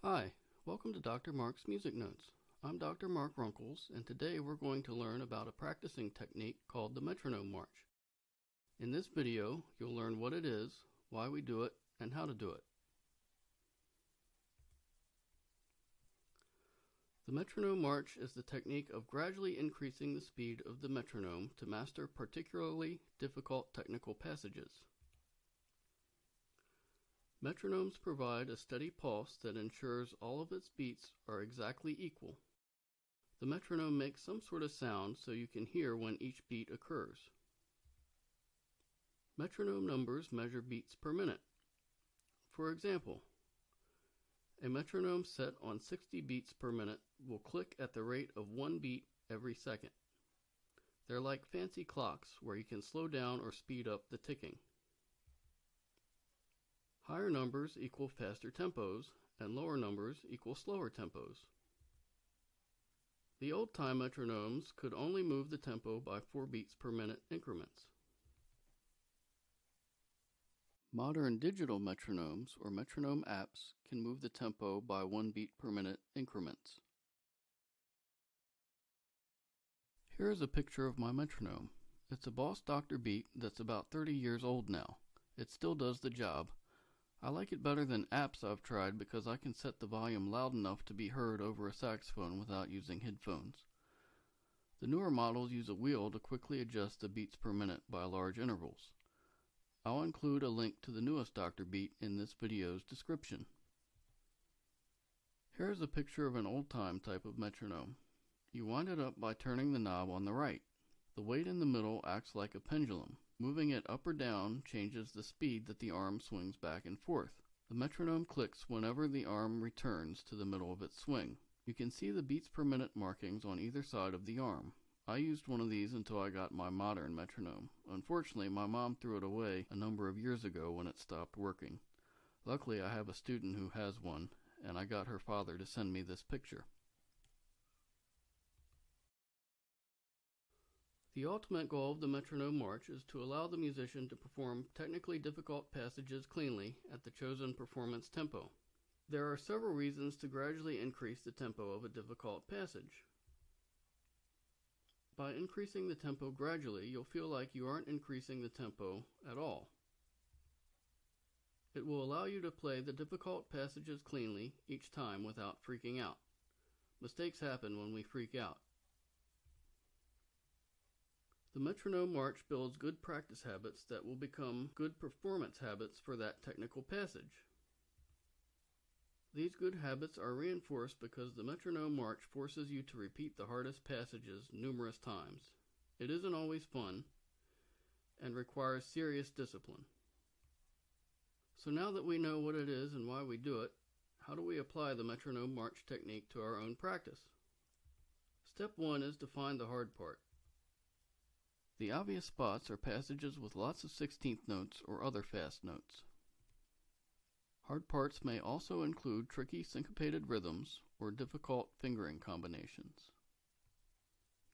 Hi, welcome to Dr. Mark's Music Notes. I'm Dr. Mark Runkles, and today we're going to learn about a practicing technique called the Metronome March. In this video, you'll learn what it is, why we do it, and how to do it. The Metronome March is the technique of gradually increasing the speed of the metronome to master particularly difficult technical passages. Metronomes provide a steady pulse that ensures all of its beats are exactly equal. The metronome makes some sort of sound so you can hear when each beat occurs. Metronome numbers measure beats per minute. For example, a metronome set on 60 beats per minute will click at the rate of 1 beat every second. They're like fancy clocks where you can slow down or speed up the ticking. Higher numbers equal faster tempos, and lower numbers equal slower tempos. The old-time metronomes could only move the tempo by 4 beats per minute increments. Modern digital metronomes or metronome apps can move the tempo by 1 beat per minute increments. Here is a picture of my metronome. It's a Boss Doctor beat that's about 30 years old now. It still does the job. I like it better than apps I've tried because I can set the volume loud enough to be heard over a saxophone without using headphones. The newer models use a wheel to quickly adjust the beats per minute by large intervals. I'll include a link to the newest Doctor beat in this video's description. Here's a picture of an old-time type of metronome. You wind it up by turning the knob on the right. The weight in the middle acts like a pendulum. Moving it up or down changes the speed that the arm swings back and forth. The metronome clicks whenever the arm returns to the middle of its swing. You can see the beats per minute markings on either side of the arm. I used one of these until I got my modern metronome. Unfortunately, my mom threw it away a number of years ago when it stopped working. Luckily, I have a student who has one, and I got her father to send me this picture. The ultimate goal of the Metronome March is to allow the musician to perform technically difficult passages cleanly at the chosen performance tempo. There are several reasons to gradually increase the tempo of a difficult passage. By increasing the tempo gradually, you'll feel like you aren't increasing the tempo at all. It will allow you to play the difficult passages cleanly each time without freaking out. Mistakes happen when we freak out. The Metronome March builds good practice habits that will become good performance habits for that technical passage. These good habits are reinforced because the Metronome March forces you to repeat the hardest passages numerous times. It isn't always fun and requires serious discipline. So now that we know what it is and why we do it, how do we apply the Metronome March technique to our own practice? Step 1 is to find the hard part. The obvious spots are passages with lots of 16th notes or other fast notes. Hard parts may also include tricky syncopated rhythms or difficult fingering combinations.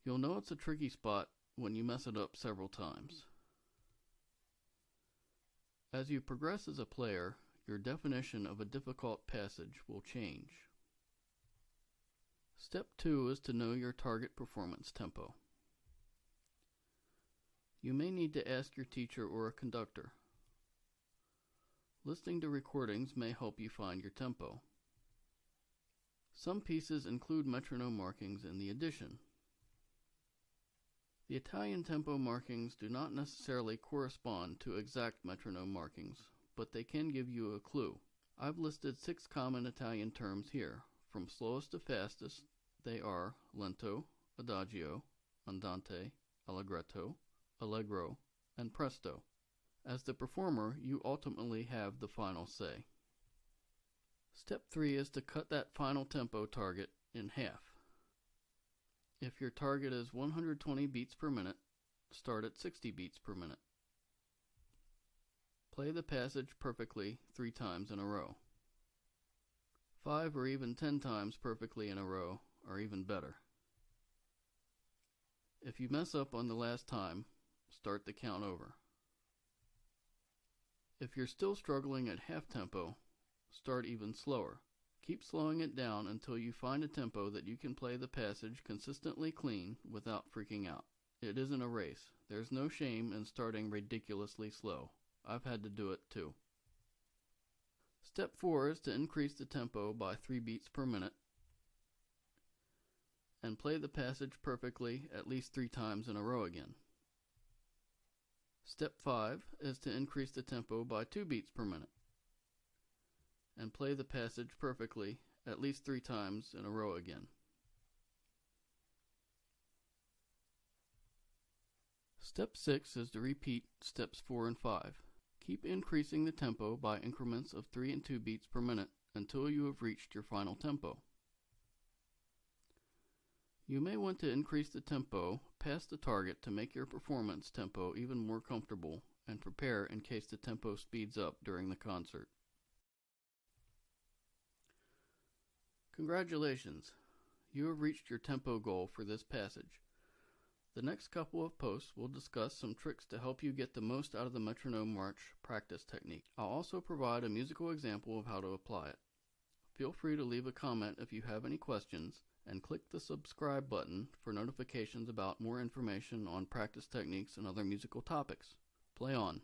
You'll know it's a tricky spot when you mess it up several times. As you progress as a player, your definition of a difficult passage will change. Step 2 is to know your target performance tempo. You may need to ask your teacher or a conductor. Listening to recordings may help you find your tempo. Some pieces include metronome markings in the addition. The Italian tempo markings do not necessarily correspond to exact metronome markings, but they can give you a clue. I've listed 6 common Italian terms here. From slowest to fastest, they are lento, adagio, andante, allegretto, allegro, and presto. As the performer, you ultimately have the final say. Step 3 is to cut that final tempo target in half. If your target is 120 beats per minute, start at 60 beats per minute. Play the passage perfectly 3 times in a row. 5 or even 10 times perfectly in a row are even better. If you mess up on the last time, start the count over. If you're still struggling at half tempo, start even slower. Keep slowing it down until you find a tempo that you can play the passage consistently clean without freaking out. It isn't a race. There's no shame in starting ridiculously slow. I've had to do it too. Step 4 is to increase the tempo by 3 beats per minute and play the passage perfectly at least 3 times in a row again. Step 5 is to increase the tempo by 2 beats per minute and play the passage perfectly at least 3 times in a row again. Step 6 is to repeat steps 4 and 5. Keep increasing the tempo by increments of 3 and 2 beats per minute until you have reached your final tempo. You may want to increase the tempo past the target to make your performance tempo even more comfortable and prepare in case the tempo speeds up during the concert. Congratulations! You have reached your tempo goal for this passage. The next couple of posts will discuss some tricks to help you get the most out of the Metronome March practice technique. I'll also provide a musical example of how to apply it. Feel free to leave a comment if you have any questions, and click the subscribe button for notifications about more information on practice techniques and other musical topics. Play on!